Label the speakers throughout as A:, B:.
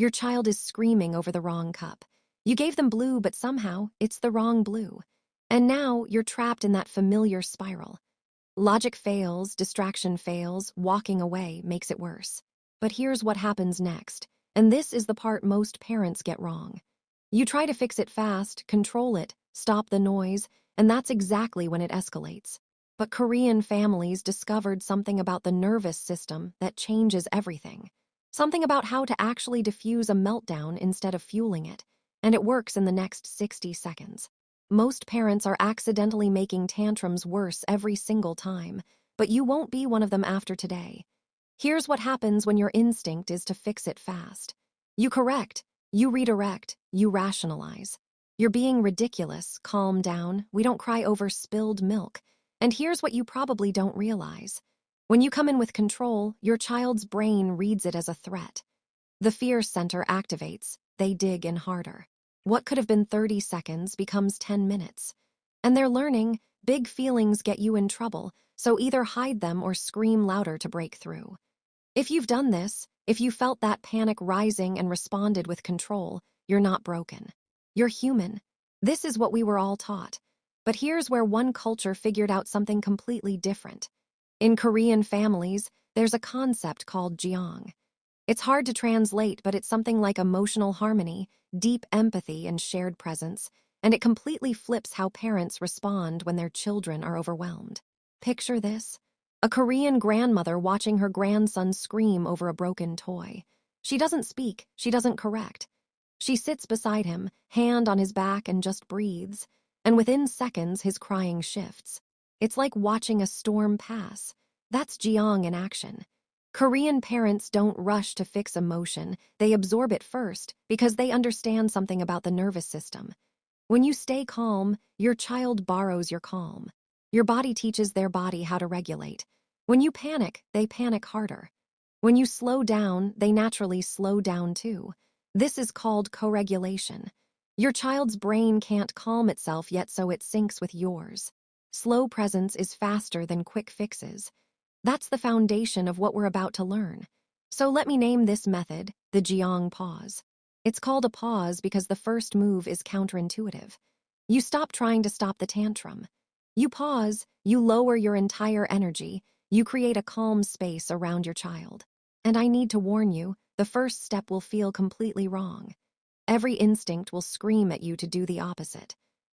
A: Your child is screaming over the wrong cup. You gave them blue, but somehow it's the wrong blue. And now you're trapped in that familiar spiral. Logic fails, distraction fails, walking away makes it worse. But here's what happens next, and this is the part most parents get wrong. You try to fix it fast, control it, stop the noise, and that's exactly when it escalates. But Korean families discovered something about the nervous system that changes everything. Something about how to actually diffuse a meltdown instead of fueling it, and it works in the next 60 seconds. Most parents are accidentally making tantrums worse every single time, but you won't be one of them after today. Here's what happens when your instinct is to fix it fast. You correct, you redirect, you rationalize. You're being ridiculous, calm down, we don't cry over spilled milk. And here's what you probably don't realize. When you come in with control, your child's brain reads it as a threat. The fear center activates, they dig in harder. What could have been 30 seconds becomes 10 minutes. And they're learning, big feelings get you in trouble, so either hide them or scream louder to break through. If you've done this, if you felt that panic rising and responded with control, you're not broken. You're human. This is what we were all taught. But here's where one culture figured out something completely different. In Korean families, there's a concept called jeong. It's hard to translate, but it's something like emotional harmony, deep empathy, and shared presence, and it completely flips how parents respond when their children are overwhelmed. Picture this: a Korean grandmother watching her grandson scream over a broken toy. She doesn't speak, she doesn't correct. She sits beside him, hand on his back, and just breathes, and within seconds his crying shifts. It's like watching a storm pass. That's jeong in action. Korean parents don't rush to fix emotion, they absorb it first because they understand something about the nervous system. When you stay calm, your child borrows your calm. Your body teaches their body how to regulate. When you panic, they panic harder. When you slow down, they naturally slow down too. This is called co-regulation. Your child's brain can't calm itself yet, so it syncs with yours. Slow presence is faster than quick fixes. That's the foundation of what we're about to learn. So let me name this method the Jeong Pause. It's called a pause because the first move is counterintuitive. You stop trying to stop the tantrum. You pause, you lower your entire energy, you create a calm space around your child. And I need to warn you, the first step will feel completely wrong. Every instinct will scream at you to do the opposite.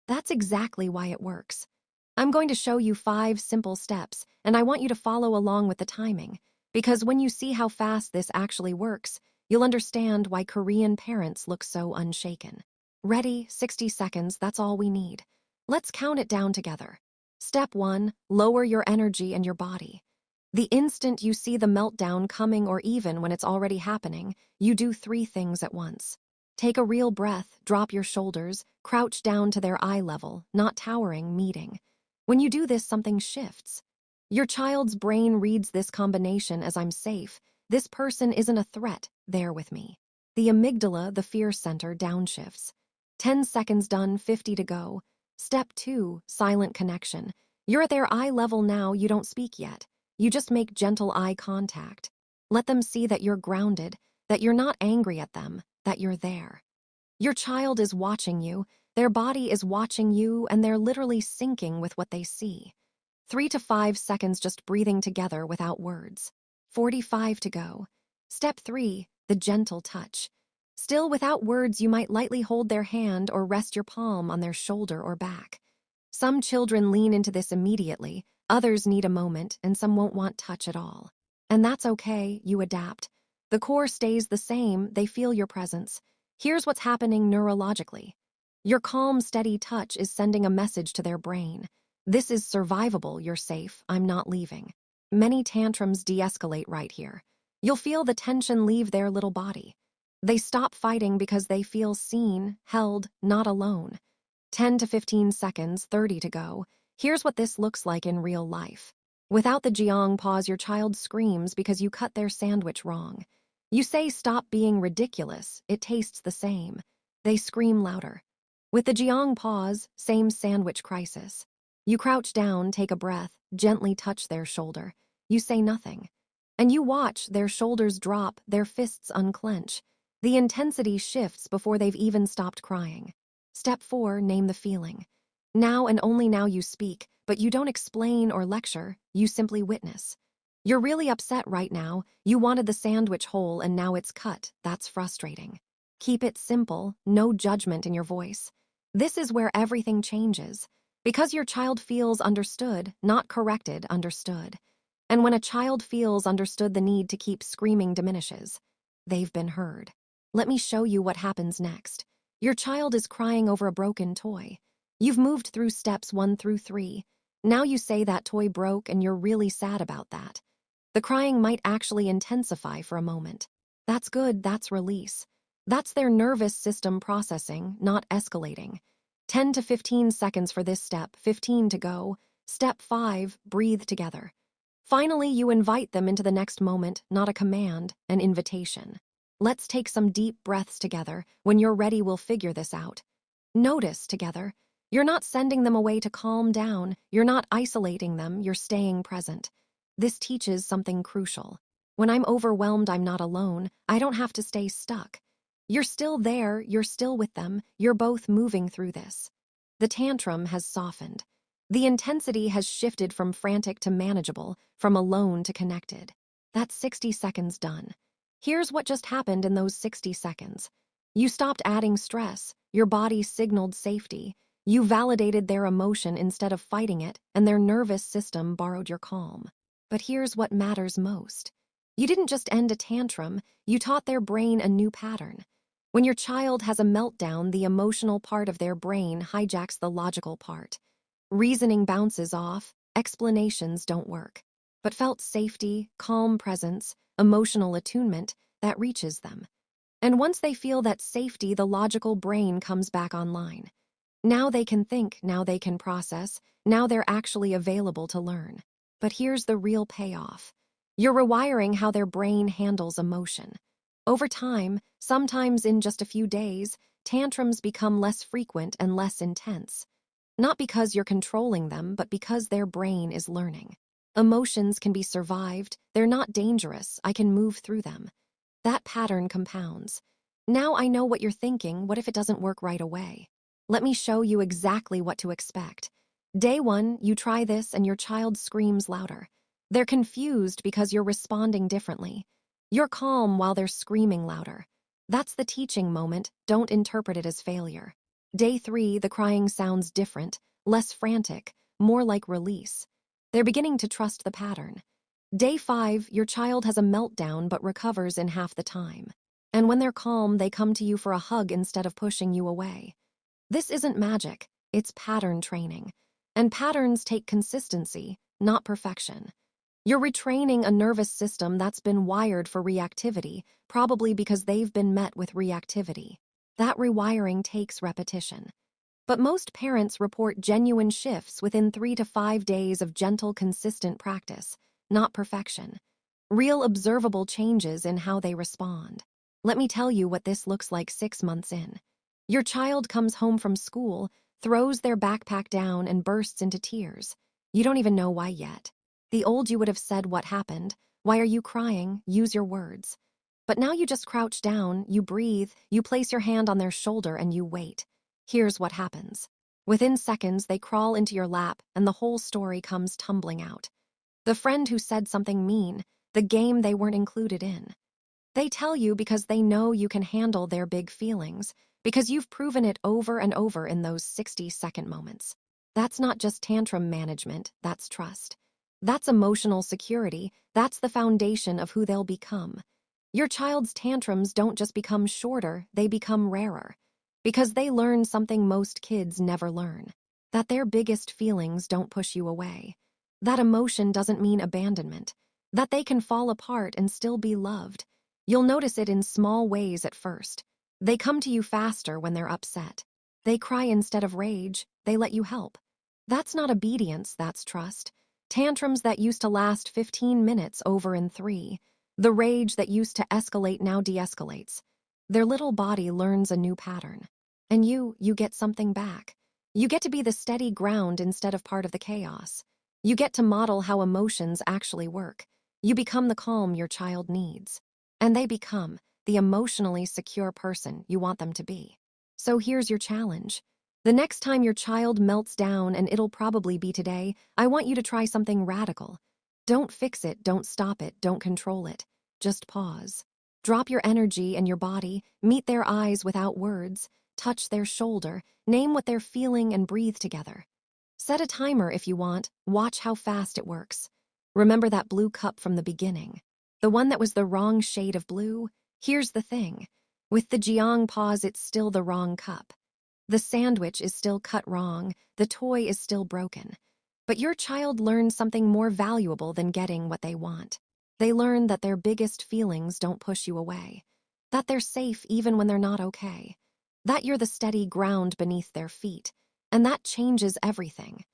A: That's exactly why it works. I'm going to show you 5 simple steps, and I want you to follow along with the timing, because when you see how fast this actually works, you'll understand why Korean parents look so unshaken. Ready? 60 seconds, that's all we need. Let's count it down together. Step 1, lower your energy and your body. The instant you see the meltdown coming, or even when it's already happening, you do 3 things at once. Take a real breath, drop your shoulders, crouch down to their eye level, not towering, meeting. When you do this, something shifts. Your child's brain reads this combination as I'm safe. This person isn't a threat, they're with me. The amygdala, the fear center, downshifts. 10 seconds done, 50 to go. Step 2, silent connection. You're at their eye level now, you don't speak yet. You just make gentle eye contact. Let them see that you're grounded, that you're not angry at them, that you're there. Your child is watching you, their body is watching you, and they're literally syncing with what they see. 3 to 5 seconds just breathing together without words. 45 to go. Step 3, the gentle touch. Still without words, you might lightly hold their hand or rest your palm on their shoulder or back. Some children lean into this immediately, others need a moment, and some won't want touch at all. And that's okay, you adapt. The core stays the same, they feel your presence. Here's what's happening neurologically. Your calm, steady touch is sending a message to their brain. This is survivable, you're safe, I'm not leaving. Many tantrums de-escalate right here. You'll feel the tension leave their little body. They stop fighting because they feel seen, held, not alone. 10 to 15 seconds, 30 to go. Here's what this looks like in real life. Without the Jeong pause, your child screams because you cut their sandwich wrong. You say stop being ridiculous, it tastes the same. They scream louder. With the Jeong pause, same sandwich crisis. You crouch down, take a breath, gently touch their shoulder. You say nothing. And you watch their shoulders drop, their fists unclench. The intensity shifts before they've even stopped crying. Step 4, name the feeling. Now and only now you speak, but you don't explain or lecture, you simply witness. You're really upset right now. You wanted the sandwich whole and now it's cut. That's frustrating. Keep it simple, no judgment in your voice. This is where everything changes. Because your child feels understood, not corrected, understood. And when a child feels understood, the need to keep screaming diminishes. They've been heard. Let me show you what happens next. Your child is crying over a broken toy. You've moved through steps 1 through 3. Now you say that toy broke and you're really sad about that. The crying might actually intensify for a moment. That's good, that's release. That's their nervous system processing, not escalating. 10 to 15 seconds for this step, 15 to go. Step 5, breathe together. Finally, you invite them into the next moment, not a command, an invitation. Let's take some deep breaths together. When you're ready, we'll figure this out. Notice together. You're not sending them away to calm down. You're not isolating them. You're staying present. This teaches something crucial. When I'm overwhelmed, I'm not alone. I don't have to stay stuck. You're still there. You're still with them. You're both moving through this. The tantrum has softened. The intensity has shifted from frantic to manageable, from alone to connected. That's 60 seconds done. Here's what just happened in those 60 seconds. You stopped adding stress. Your body signaled safety. You validated their emotion instead of fighting it, and their nervous system borrowed your calm. But here's what matters most. You didn't just end a tantrum, you taught their brain a new pattern. When your child has a meltdown, the emotional part of their brain hijacks the logical part. Reasoning bounces off, explanations don't work. But felt safety, calm presence, emotional attunement, that reaches them. And once they feel that safety, the logical brain comes back online. Now they can think, now they can process, now they're actually available to learn. But here's the real payoff. You're rewiring how their brain handles emotion. Over time, sometimes in just a few days, tantrums become less frequent and less intense. Not because you're controlling them, but because their brain is learning. Emotions can be survived, they're not dangerous, I can move through them. That pattern compounds. Now I know what you're thinking, what if it doesn't work right away? Let me show you exactly what to expect. Day 1, you try this and your child screams louder. They're confused because you're responding differently. You're calm while they're screaming louder. That's the teaching moment, don't interpret it as failure. Day 3, the crying sounds different, less frantic, more like release. They're beginning to trust the pattern. Day 5, your child has a meltdown but recovers in half the time. And when they're calm, they come to you for a hug instead of pushing you away. This isn't magic, it's pattern training. And patterns take consistency, not perfection. You're retraining a nervous system that's been wired for reactivity, probably because they've been met with reactivity. That rewiring takes repetition. But most parents report genuine shifts within 3 to 5 days of gentle, consistent practice, not perfection. Real observable changes in how they respond. Let me tell you what this looks like 6 months in. Your child comes home from school, throws their backpack down, and bursts into tears. You don't even know why yet. The old you would have said, "What happened? Why are you crying? Use your words." But now you just crouch down, you breathe, you place your hand on their shoulder, and you wait. Here's what happens. Within seconds, they crawl into your lap, and the whole story comes tumbling out. The friend who said something mean, the game they weren't included in. They tell you because they know you can handle their big feelings, because you've proven it over and over in those 60-second moments. That's not just tantrum management, that's trust. That's emotional security, that's the foundation of who they'll become. Your child's tantrums don't just become shorter, they become rarer. Because they learn something most kids never learn. That their biggest feelings don't push you away. That emotion doesn't mean abandonment. That they can fall apart and still be loved. You'll notice it in small ways at first. They come to you faster when they're upset. They cry instead of rage. They let you help. That's not obedience, that's trust. Tantrums that used to last 15 minutes over in 3. The rage that used to escalate now de-escalates. Their little body learns a new pattern. And you get something back. You get to be the steady ground instead of part of the chaos. You get to model how emotions actually work. You become the calm your child needs. And they become. the emotionally secure person you want them to be. So here's your challenge. The next time your child melts down, and it'll probably be today, I want you to try something radical. Don't fix it, don't stop it, don't control it. Just pause. Drop your energy and your body, meet their eyes without words, touch their shoulder, name what they're feeling, and breathe together. Set a timer if you want, watch how fast it works. Remember that blue cup from the beginning. The one that was the wrong shade of blue? Here's the thing. With the Jeong Pause, it's still the wrong cup. The sandwich is still cut wrong, the toy is still broken. But your child learns something more valuable than getting what they want. They learn that their biggest feelings don't push you away, that they're safe even when they're not okay, that you're the steady ground beneath their feet, and that changes everything.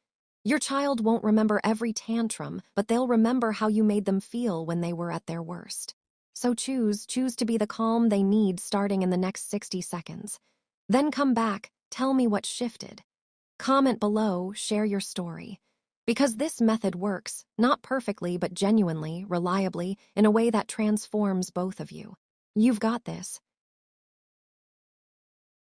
A: Your child won't remember every tantrum, but they'll remember how you made them feel when they were at their worst. So choose to be the calm they need starting in the next 60 seconds. Then come back, tell me what shifted. Comment below, share your story. Because this method works, not perfectly, but genuinely, reliably, in a way that transforms both of you. You've got this.